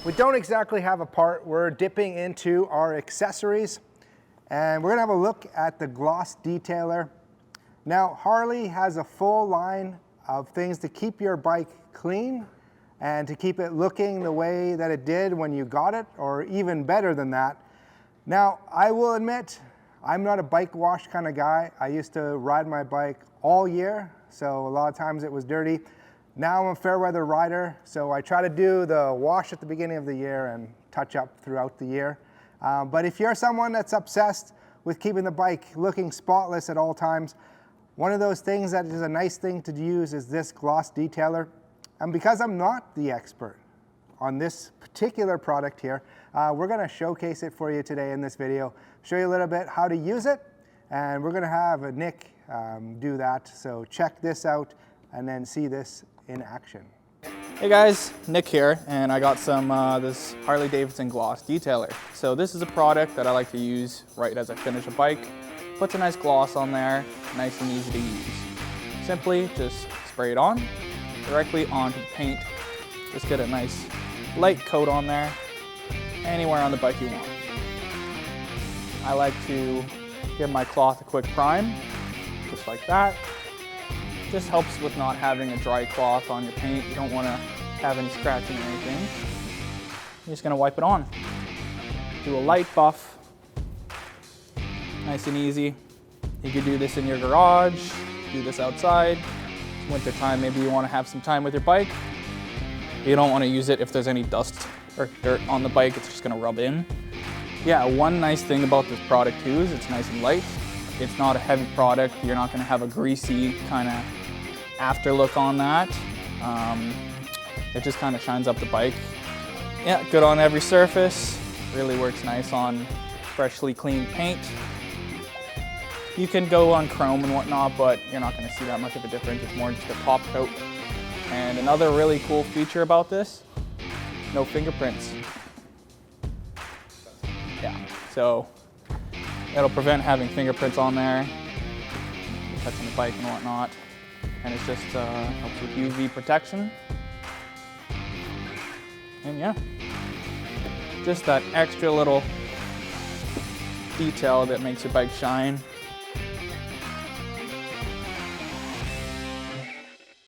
We don't exactly have a part. We're dipping into our accessories, and we're gonna have a look at the gloss detailer. Now, Harley has a full line of things to keep your bike clean and to keep it looking the way that it did when you got it, or even better than that. Now, I will admit, I'm not a bike wash kind of guy. I used to ride my bike all year, so a lot of times it was dirty. Now I'm a fair weather rider, so I try to do the wash at the beginning of the year and touch up throughout the year. But if you're someone that's obsessed with keeping the bike looking spotless at all times, one of those things that is a nice thing to use is this gloss detailer. And because I'm not the expert on this particular product here, we're gonna showcase it for you today in this video, show you a little bit how to use it, and we're gonna have Nick do that. So check this out and then see this in action. Hey guys, Nick here, and I got some this Harley-Davidson gloss detailer. So this is a product that I like to use right as I finish a bike. Puts a nice gloss on there, nice and easy to use. Simply just spray it on, directly onto the paint. Just get a nice light coat on there, anywhere on the bike you want. I like to give my cloth a quick prime, just like that. Just helps with not having a dry cloth on your paint. You don't want to have any scratching or anything. You're just going to wipe it on. Do a light buff. Nice and easy. You could do this in your garage, do this outside. Winter time, maybe you want to have some time with your bike. You don't want to use it if there's any dust or dirt on the bike, it's just going to rub in. Yeah, one nice thing about this product too is it's nice and light. It's not a heavy product. You're not going to have a greasy kind of after look on that. It just kind of shines up the bike. Yeah, good on every surface. Really works nice on freshly cleaned paint. You can go on chrome and whatnot, but you're not going to see that much of a difference. It's more just a top coat. And another really cool feature about this, no fingerprints. Yeah, so it'll prevent having fingerprints on there, touching the bike and whatnot. And it just helps with UV protection. And yeah, just that extra little detail that makes your bike shine.